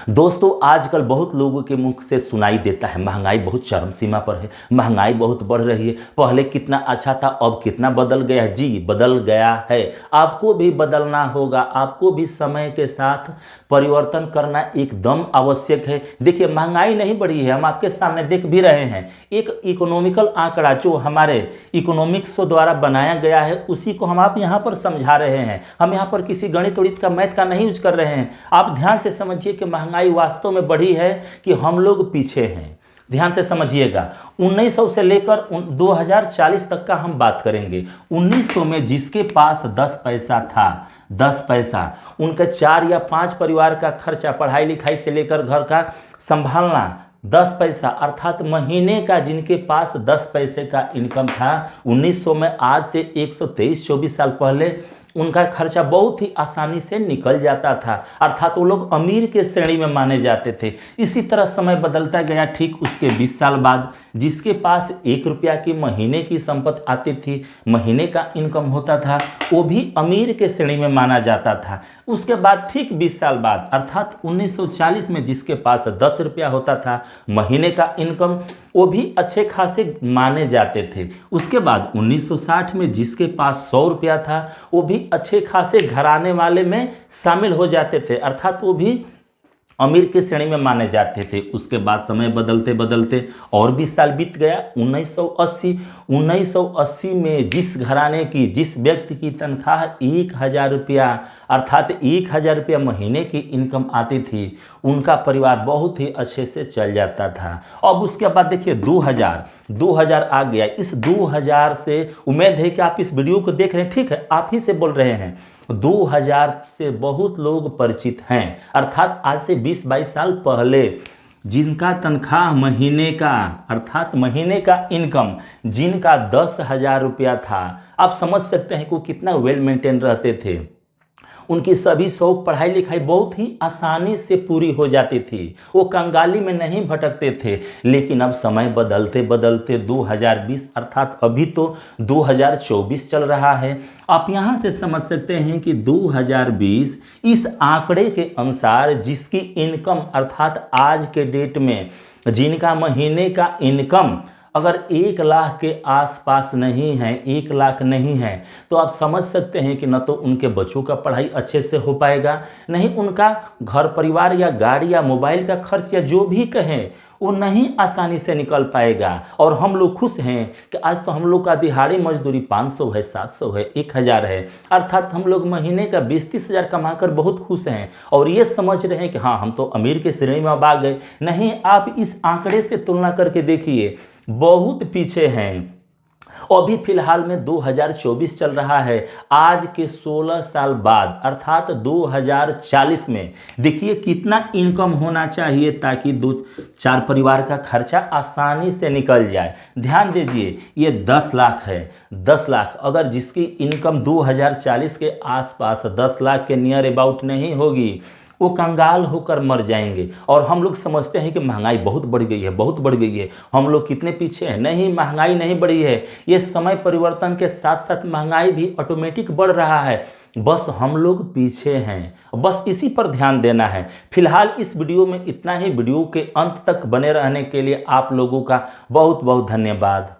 दोस्तों आजकल बहुत लोगों के मुख से सुनाई देता है महंगाई बहुत चरम सीमा पर है, महंगाई बहुत बढ़ रही है। पहले कितना अच्छा था, अब कितना बदल गया है। जी बदल गया है, आपको भी बदलना होगा, आपको भी समय के साथ परिवर्तन करना एकदम आवश्यक है। देखिए महंगाई नहीं बढ़ी है, हम आपके सामने देख भी रहे हैं। एक इकोनॉमिकल आंकड़ा जो हमारे इकोनॉमिक्स द्वारा बनाया गया है उसी को हम आप यहाँ पर समझा रहे हैं। हम यहाँ पर किसी गणित उड़ित का मैथ का नहीं यूज कर रहे हैं। आप ध्यान से समझिए कि महंगाई वास्तव में बढ़ी है कि हम लोग पीछे हैं। ध्यान से समझिएगा, 1900 से लेकर 2040 तक का हम बात करेंगे। 1900 में जिसके पास 10 पैसा था, 10 पैसा, उनका 4 या 5 परिवार का खर्चा, पढ़ाई लिखाई से लेकर घर का संभालना, 10 पैसा अर्थात महीने का जिनके पास 10 पैसे का इनकम था 1900 में, आज से 123-24 साल पहले उनका खर्चा बहुत ही आसानी से निकल जाता था, अर्थात वो लोग अमीर के श्रेणी में माने जाते थे। इसी तरह समय बदलता गया। ठीक उसके 20 साल बाद जिसके पास 1 रुपया की महीने की संपत्ति आती थी, महीने का इनकम होता था, वो भी अमीर के श्रेणी में माना जाता था। उसके बाद ठीक 20 साल बाद अर्थात 1940 में जिसके पास 10 रुपया होता था महीने का इनकम, वो भी अच्छे खासे माने जाते थे। उसके बाद 1960 में जिसके पास 100 रुपया था वो भी अच्छे खासे घराने वाले में शामिल हो जाते थे, अर्थात वो भी अमीर की श्रेणी में माने जाते थे। उसके बाद समय बदलते बदलते और 20 साल बीत गया। 1980 में जिस घराने की, जिस व्यक्ति की तनख्वाह 1000 रुपया अर्थात 1000 रुपया महीने की इनकम आती थी, उनका परिवार बहुत ही अच्छे से चल जाता था। अब उसके बाद देखिए 2000 आ गया। इस 2000 से उम्मीद है कि आप इस वीडियो को देख रहे हैं, ठीक है, आप ही से बोल रहे हैं। 2000 से बहुत लोग परिचित हैं, अर्थात आज से 20-22 साल पहले जिनका तनख्वाह महीने का अर्थात महीने का इनकम जिनका 10,000 रुपया था, आप समझ सकते हैं कि वो कितना वेल मेंटेन रहते थे। उनकी सभी शौक, पढ़ाई लिखाई बहुत ही आसानी से पूरी हो जाती थी, वो कंगाली में नहीं भटकते थे। लेकिन अब समय बदलते बदलते 2020 अर्थात अभी तो 2024 चल रहा है। आप यहाँ से समझ सकते हैं कि 2020 इस आंकड़े के अनुसार जिसकी इनकम अर्थात आज के डेट में जिनका महीने का इनकम अगर 1 लाख के आसपास नहीं है, 1 लाख नहीं है, तो आप समझ सकते हैं कि न तो उनके बच्चों का पढ़ाई अच्छे से हो पाएगा, नहीं उनका घर परिवार या गाड़ी या मोबाइल का खर्च या जो भी कहें वो नहीं आसानी से निकल पाएगा। और हम लोग खुश हैं कि आज तो हम लोग का दिहाड़ी मजदूरी 500 है, 700 है, 1000 है, अर्थात हम लोग महीने का 20-30 हज़ार कमाकर बहुत खुश हैं और ये समझ रहे हैं कि हाँ हम तो अमीर के श्रेणी में अब आ गए। नहीं, आप इस आंकड़े से तुलना करके देखिए, बहुत पीछे हैं। अभी फिलहाल में 2024 चल रहा है। आज के 16 साल बाद अर्थात 2040 में देखिए कितना इनकम होना चाहिए ताकि 2-4 परिवार का खर्चा आसानी से निकल जाए। ध्यान दीजिए, ये 10 लाख है। 10 लाख अगर जिसकी इनकम 2040 के आसपास 10 लाख के नियर अबाउट नहीं होगी, वो कंगाल होकर मर जाएंगे। और हम लोग समझते हैं कि महंगाई बहुत बढ़ गई है, बहुत बढ़ गई है, हम लोग कितने पीछे हैं। नहीं, महंगाई नहीं बढ़ी है, ये समय परिवर्तन के साथ साथ महंगाई भी ऑटोमेटिक बढ़ रहा है, बस हम लोग पीछे हैं। बस इसी पर ध्यान देना है। फिलहाल इस वीडियो में इतना ही। वीडियो के अंत तक बने रहने के लिए आप लोगों का बहुत बहुत धन्यवाद।